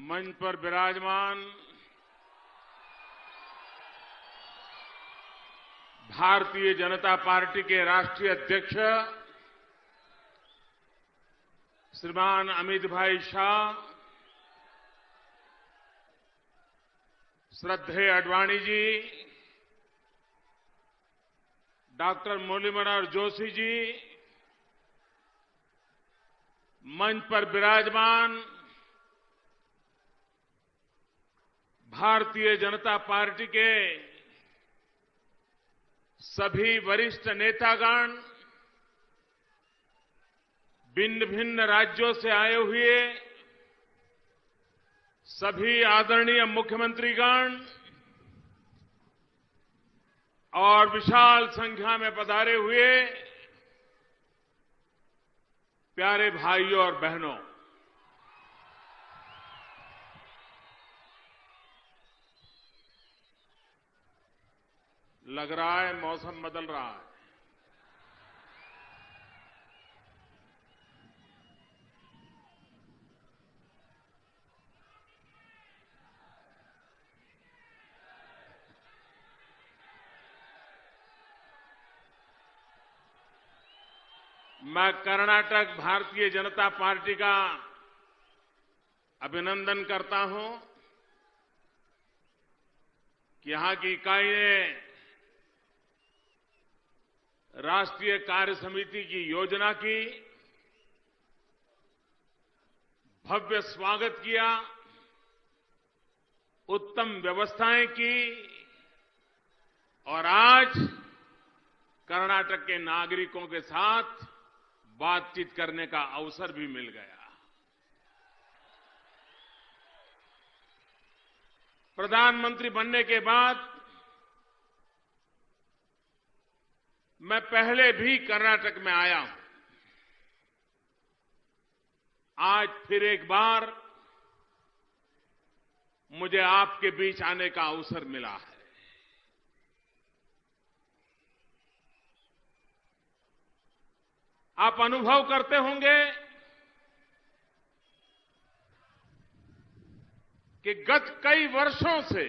मंच पर विराजमान भारतीय जनता पार्टी के राष्ट्रीय अध्यक्ष श्रीमान अमित भाई शाह, श्रद्धेय आडवाणी जी, डॉक्टर मुरली मनोहर जोशी जी, मंच पर विराजमान भारतीय जनता पार्टी के सभी वरिष्ठ नेतागण, भिन्न भिन्न राज्यों से आए हुए सभी आदरणीय मुख्यमंत्रीगण और विशाल संख्या में पधारे हुए प्यारे भाइयों और बहनों, लग रहा है मौसम बदल रहा है। मैं कर्नाटक भारतीय जनता पार्टी का अभिनंदन करता हूं कि यहां की इकाई ने राष्ट्रीय कार्य समिति की योजना की, भव्य स्वागत किया, उत्तम व्यवस्थाएं की और आज कर्नाटक के नागरिकों के साथ बातचीत करने का अवसर भी मिल गया। प्रधानमंत्री बनने के बाद मैं पहले भी कर्नाटक में आया हूं। आज फिर एक बार मुझे आपके बीच आने का अवसर मिला है। आप अनुभव करते होंगे कि गत कई वर्षों से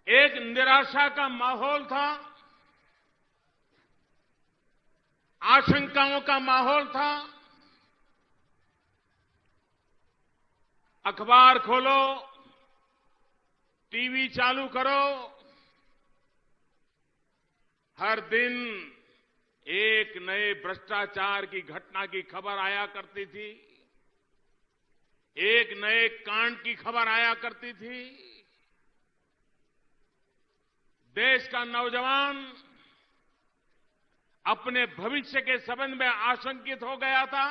एक निराशा का माहौल था, आशंकाओं का माहौल था। अखबार खोलो, टीवी चालू करो, हर दिन एक नए भ्रष्टाचार की घटना की खबर आया करती थी, एक नए कांड की खबर आया करती थी। देश का नौजवान अपने भविष्य के संबंध में आशंकित हो गया था।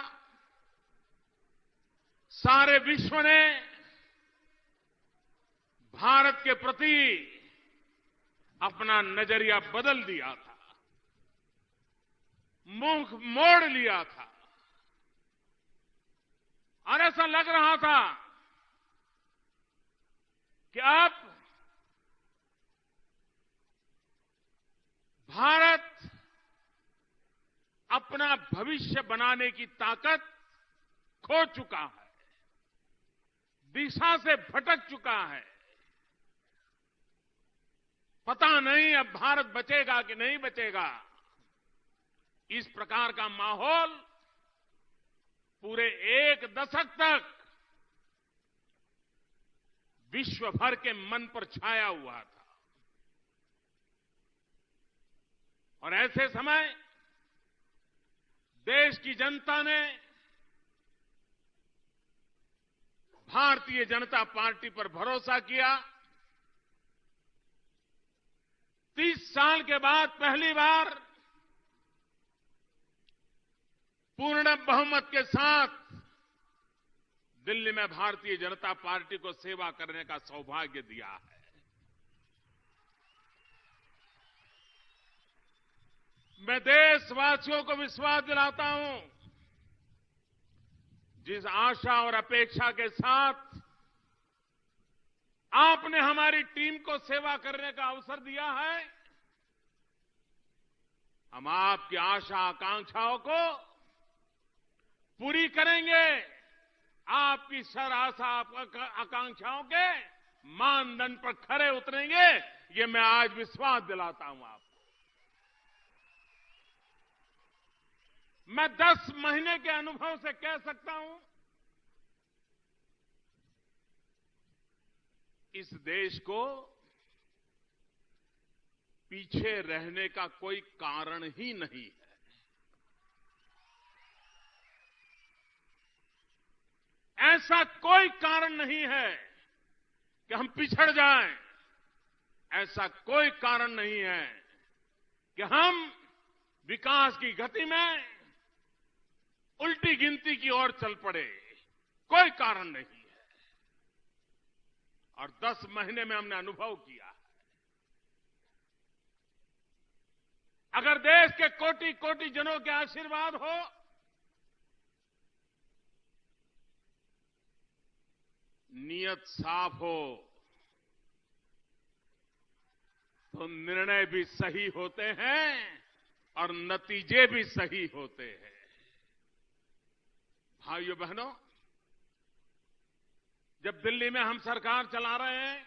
सारे विश्व ने भारत के प्रति अपना नजरिया बदल दिया था, मुंह मोड़ लिया था और ऐसा लग रहा था कि अब भारत अपना भविष्य बनाने की ताकत खो चुका है, दिशा से भटक चुका है। पता नहीं अब भारत बचेगा कि नहीं बचेगा। इस प्रकार का माहौल पूरे एक दशक तक विश्व भर के मन पर छाया हुआ था और ऐसे समय देश की जनता ने भारतीय जनता पार्टी पर भरोसा किया। 30 साल के बाद पहली बार पूर्ण बहुमत के साथ दिल्ली में भारतीय जनता पार्टी को सेवा करने का सौभाग्य दिया है। मैं देशवासियों को विश्वास दिलाता हूं, जिस आशा और अपेक्षा के साथ आपने हमारी टीम को सेवा करने का अवसर दिया है, हम आपकी आशा आकांक्षाओं को पूरी करेंगे आपकी सर आशा आकांक्षाओं के मानदंड पर खरे उतरेंगे, ये मैं आज विश्वास दिलाता हूं आपको। मैं 10 महीने के अनुभव से कह सकता हूं, इस देश को पीछे रहने का कोई कारण ही नहीं है। ऐसा कोई कारण नहीं है कि हम पिछड़ जाएं। ऐसा कोई कारण नहीं है कि हम विकास की गति में उल्टी गिनती की ओर चल पड़े। कोई कारण नहीं है। और 10 महीने में हमने अनुभव किया है। अगर देश के कोटि कोटि जनों के आशीर्वाद हो, नियत साफ हो, तो निर्णय भी सही होते हैं और नतीजे भी सही होते हैं। भाइयों बहनों, जब दिल्ली में हम सरकार चला रहे हैं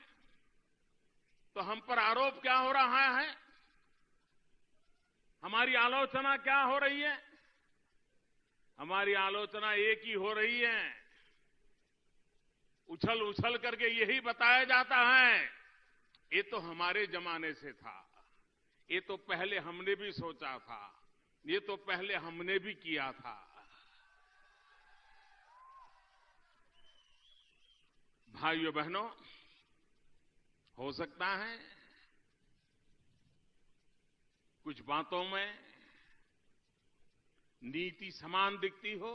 तो हम पर आरोप क्या हो रहा है, हमारी आलोचना क्या हो रही है? हमारी आलोचना एक ही हो रही है, उछल उछल करके यही बताया जाता है, ये तो हमारे जमाने से था, ये तो पहले हमने भी सोचा था, ये तो पहले हमने भी किया था। भाइयों बहनों, हो सकता है कुछ बातों में नीति समान दिखती हो,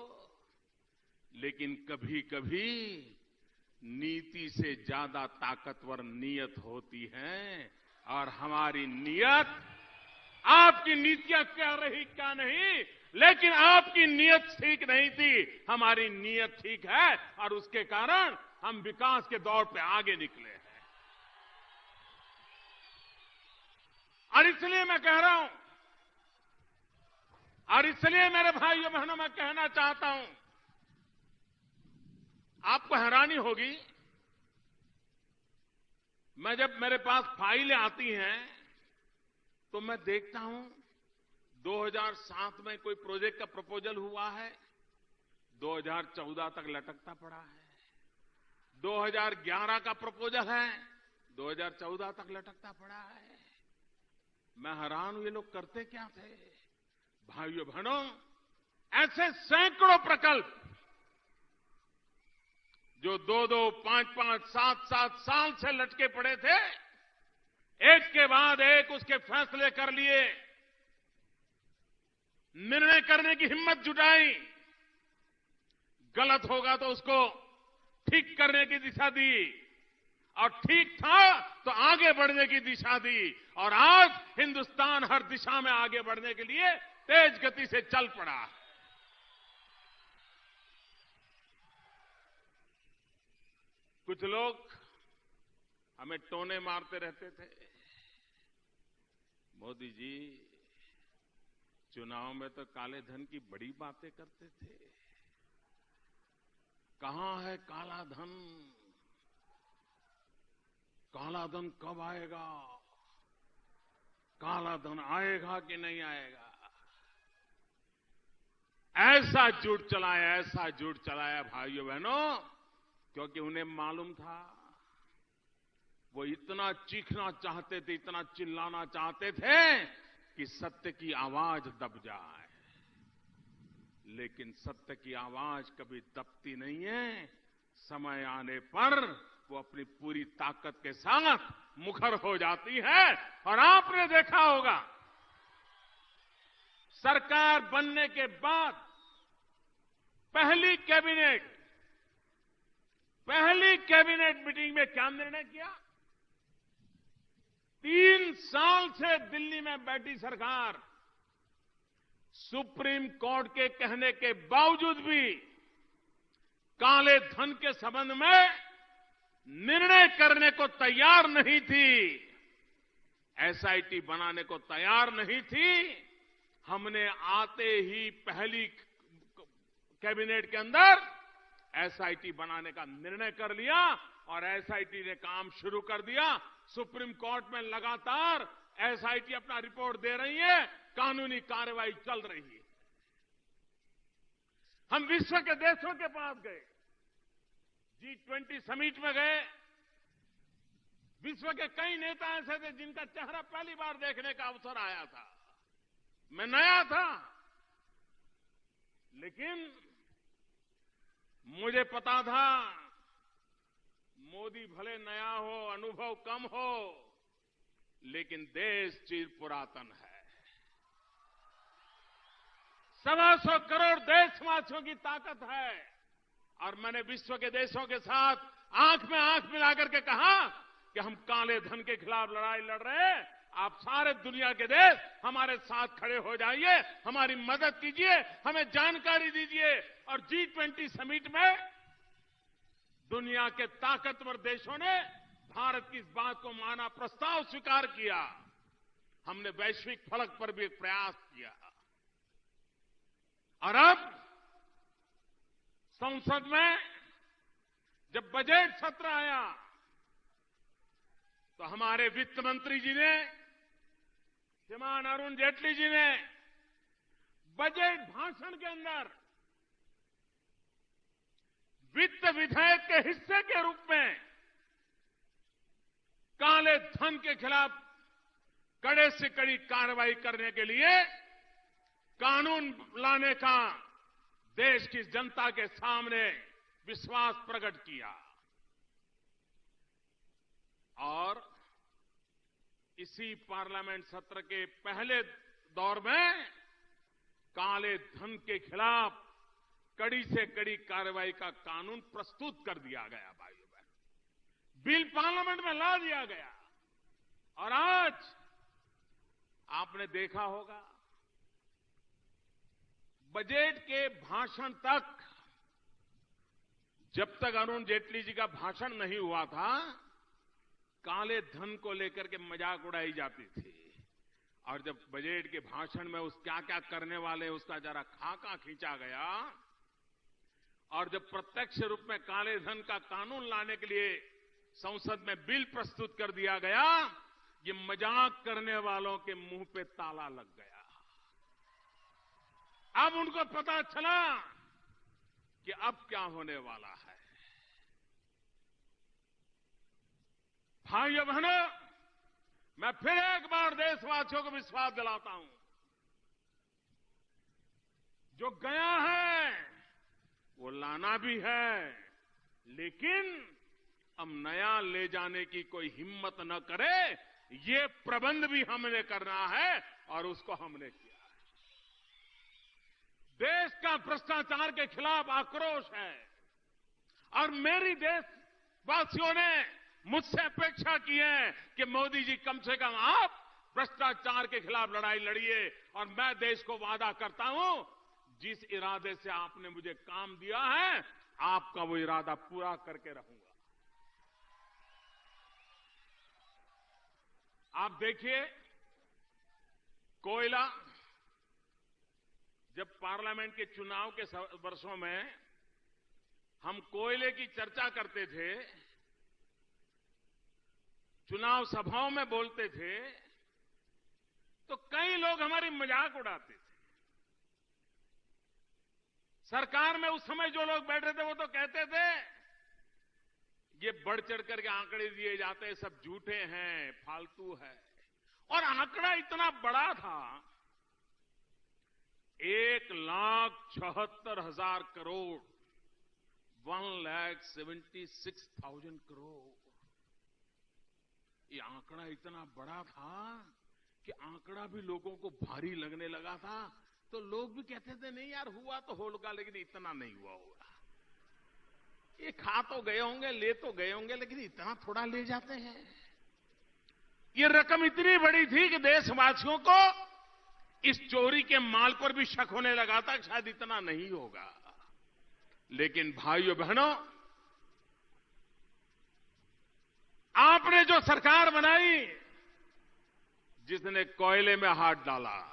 लेकिन कभी कभी नीति से ज्यादा ताकतवर नीयत होती है। और हमारी नीयत, आपकी नीतियां क्या रही क्या नहीं, लेकिन आपकी नीयत ठीक नहीं थी, हमारी नीयत ठीक है और उसके कारण हम विकास के दौर पे आगे निकले हैं। और इसलिए मैं कह रहा हूं, और इसलिए मेरे भाइयों बहनों मैं कहना चाहता हूं, आपको हैरानी होगी, मैं जब मेरे पास फाइलें आती हैं तो मैं देखता हूं 2007 में कोई प्रोजेक्ट का प्रपोजल हुआ है, 2014 तक लटकता पड़ा है। 2011 का प्रपोजल है, 2014 तक लटकता पड़ा है। मैं हैरान हूं, ये लोग करते क्या थे? भाइयों बहनों, ऐसे सैकड़ों प्रकल्प जो 2-2, 5-5, 7-7 साल से लटके पड़े थे, एक के बाद एक उसके फैसले कर लिए, निर्णय करने की हिम्मत जुटाई, गलत होगा तो उसको ठीक करने की दिशा दी, और ठीक था तो आगे बढ़ने की दिशा दी। और आज हिंदुस्तान हर दिशा में आगे बढ़ने के लिए तेज गति से चल पड़ा है। कुछ लोग हमें टोने मारते रहते थे, मोदी जी चुनाव में तो काले धन की बड़ी बातें करते थे, कहां है काला धन? काला धन कब आएगा? काला धन आएगा कि नहीं आएगा? ऐसा झूठ चलाया, ऐसा झूठ चलाया भाइयों बहनों, क्योंकि उन्हें मालूम था, वो इतना चीखना चाहते थे, इतना चिल्लाना चाहते थे कि सत्य की आवाज दब जाए। लेकिन सत्य की आवाज कभी दबती नहीं है। समय आने पर वो अपनी पूरी ताकत के साथ मुखर हो जाती है। और आपने देखा होगा, सरकार बनने के बाद पहली कैबिनेट मीटिंग में क्या निर्णय किया? 3 साल से दिल्ली में बैठी सरकार सुप्रीम कोर्ट के कहने के बावजूद भी काले धन के संबंध में निर्णय करने को तैयार नहीं थी, एसआईटी बनाने को तैयार नहीं थी। हमने आते ही पहली कैबिनेट के अंदर एसआईटी बनाने का निर्णय कर लिया और एसआईटी ने काम शुरू कर दिया। सुप्रीम कोर्ट में लगातार एसआईटी अपना रिपोर्ट दे रही है, कानूनी कार्रवाई चल रही है। हम विश्व के देशों के पास गए, G20 समिट में गए। विश्व के कई नेता ऐसे थे जिनका चेहरा पहली बार देखने का अवसर आया था। मैं नया था, लेकिन मुझे पता था मोदी भले नया हो, अनुभव कम हो, लेकिन देश चिर पुरातन है। 125 करोड़ देशवासियों की ताकत है। और मैंने विश्व के देशों के साथ आंख में आंख मिलाकर के कहा कि हम काले धन के खिलाफ लड़ाई लड़ रहे हैं। आप सारे दुनिया के देश हमारे साथ खड़े हो जाइए, हमारी मदद कीजिए, हमें जानकारी दीजिए। और G20 समिट में दुनिया के ताकतवर देशों ने भारत की इस बात को माना, प्रस्ताव स्वीकार किया। हमने वैश्विक फलक पर भी एक प्रयास किया। और अब संसद में जब बजट सत्र आया तो हमारे वित्त मंत्री जी ने, श्रीमान अरुण जेटली जी ने बजट भाषण के अंदर वित्त विधेयक के हिस्से के रूप में काले धन के खिलाफ कड़े से कड़ी कार्रवाई करने के लिए कानून लाने का देश की जनता के सामने विश्वास प्रकट किया। और इसी पार्लियामेंट सत्र के पहले दौर में काले धन के खिलाफ कड़ी से कड़ी कार्रवाई का कानून प्रस्तुत कर दिया गया। भाइयों बहनों, बिल पार्लियामेंट में ला दिया गया। और आज आपने देखा होगा, बजट के भाषण तक, जब तक अरुण जेटली जी का भाषण नहीं हुआ था, काले धन को लेकर के मजाक उड़ाई जाती थी। और जब बजट के भाषण में उस क्या क्या करने वाले उसका जरा खाका खींचा गया, और जब प्रत्यक्ष रूप में काले धन का कानून लाने के लिए संसद में बिल प्रस्तुत कर दिया गया, ये मजाक करने वालों के मुंह पे ताला लग गया। अब उनको पता चला कि अब क्या होने वाला है। भाइयों बहनों, मैं फिर एक बार देशवासियों को विश्वास दिलाता हूं, जो गया है वो लाना भी है, लेकिन अब नया ले जाने की कोई हिम्मत न करे, ये प्रबंध भी हमने करना है और उसको हमने किया है। देश का भ्रष्टाचार के खिलाफ आक्रोश है और मेरी देशवासियों ने मुझसे अपेक्षा की है कि मोदी जी कम से कम आप भ्रष्टाचार के खिलाफ लड़ाई लड़िए। और मैं देश को वादा करता हूं, जिस इरादे से आपने मुझे काम दिया है, आपका वो इरादा पूरा करके रहूंगा। आप देखिए, कोयला, जब पार्लियामेंट के चुनाव के वर्षों में हम कोयले की चर्चा करते थे, चुनाव सभाओं में बोलते थे, तो कई लोग हमारी मजाक उड़ाते थे। सरकार में उस समय जो लोग बैठे थे वो तो कहते थे ये बढ़ चढ़ करके आंकड़े दिए जाते हैं, सब झूठे हैं, फालतू है। और आंकड़ा इतना बड़ा था, 1,76,000 करोड़, 1,76,000 करोड़। ये आंकड़ा इतना बड़ा था कि आंकड़ा भी लोगों को भारी लगने लगा था। तो लोग भी कहते थे नहीं यार, हुआ तो होगा, लेकिन इतना नहीं हुआ होगा। ये खा तो गए होंगे, ले तो गए होंगे, लेकिन इतना थोड़ा ले जाते हैं। ये रकम इतनी बड़ी थी कि देशवासियों को इस चोरी के माल पर भी शक होने लगा था कि शायद इतना नहीं होगा। लेकिन भाइयों बहनों, आपने जो सरकार बनाई, जिसने कोयले में हाथ डाला,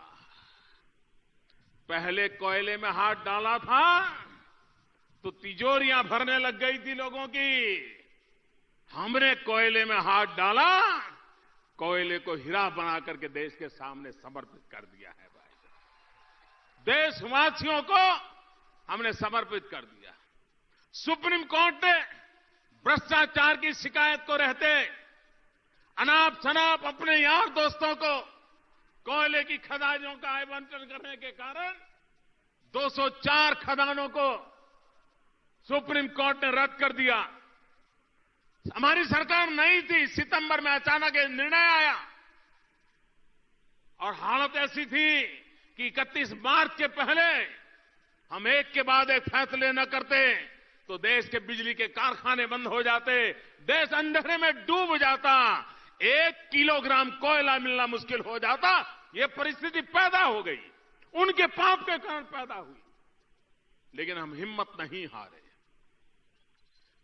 पहले कोयले में हाथ डाला था तिजोरियां भरने लग गई थी लोगों की। हमने कोयले में हाथ डाला, कोयले को हीरा बना करके देश के सामने समर्पित कर दिया है भाई। देशवासियों को हमने समर्पित कर दिया। सुप्रीम कोर्ट ने भ्रष्टाचार की शिकायत को रहते अनाप शनाप अपने यार दोस्तों को कोयले की खदानों का आवंटन करने के कारण 204 खदानों को सुप्रीम कोर्ट ने रद्द कर दिया। हमारी सरकार नहीं थी, सितंबर में अचानक ये निर्णय आया और हालत ऐसी थी कि 31 मार्च के पहले हम एक के बाद एक फैसले न करते तो देश के बिजली के कारखाने बंद हो जाते, देश अंधेरे में डूब जाता, 1 किलोग्राम कोयला मिलना मुश्किल हो जाता। ये परिस्थिति पैदा हो गई, उनके पाप के कारण पैदा हुई। लेकिन हम हिम्मत नहीं हारे।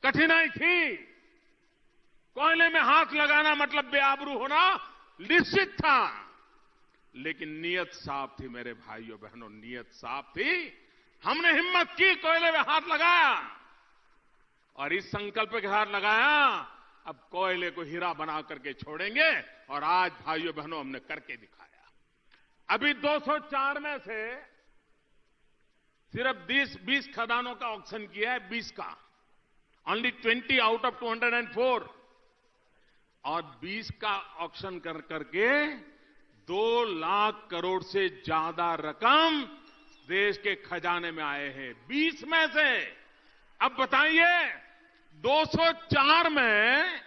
कठिनाई थी, कोयले में हाथ लगाना मतलब बेआबरू होना निश्चित था, लेकिन नीयत साफ थी मेरे भाइयों बहनों, नीयत साफ थी। हमने हिम्मत की, कोयले में हाथ लगाया और इस संकल्प के साथ लगाया, अब कोयले को हीरा बना करके छोड़ेंगे। और आज भाइयों बहनों हमने करके दिखाया। अभी 204 में से सिर्फ 20 खदानों का ऑक्शन किया है, 20 का, ओनली 20 आउट ऑफ 204, और 20 का ऑक्शन कर करके 2 लाख करोड़ से ज्यादा रकम देश के खजाने में आए हैं 20 में से। अब बताइए, 204 में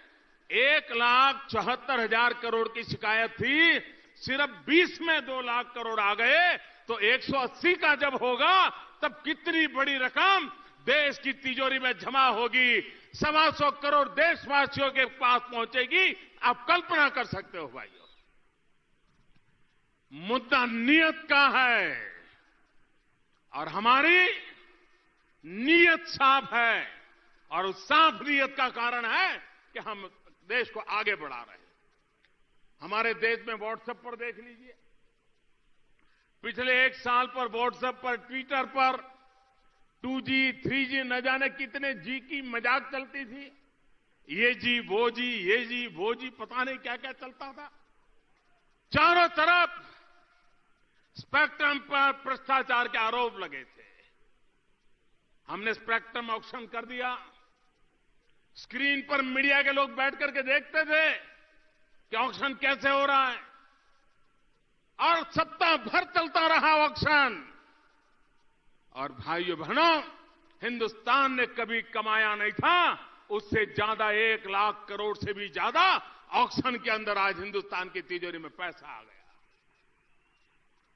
1,74,000 करोड़ की शिकायत थी, सिर्फ 20 में 2 लाख करोड़ आ गए, तो 180 का जब होगा तब कितनी बड़ी रकम देश की तिजोरी में जमा होगी, 125 करोड़ देशवासियों के पास पहुंचेगी। आप कल्पना कर सकते हो भाइयों। मुद्दा नियत का है और हमारी नियत साफ है, और उस साफ नियत का कारण है कि हम देश को आगे बढ़ा रहे हैं। हमारे देश में व्हाट्सएप पर देख लीजिए, पिछले 1 साल पर व्हाट्सएप पर, ट्विटर पर 2G 3G न जाने कितने जी की मजाक चलती थी। ये जी वो जी, ये जी वो जी, पता नहीं क्या क्या चलता था। चारों तरफ स्पेक्ट्रम पर भ्रष्टाचार के आरोप लगे थे। हमने स्पेक्ट्रम ऑक्शन कर दिया। स्क्रीन पर मीडिया के लोग बैठ करके देखते थे कि ऑक्शन कैसे हो रहा है, और सप्ताह भर चलता रहा ऑक्शन। और भाइयों बहनों, हिंदुस्तान ने कभी कमाया नहीं था उससे ज्यादा, 1 लाख करोड़ से भी ज्यादा ऑक्शन के अंदर आज हिंदुस्तान की तिजोरी में पैसा आ गया।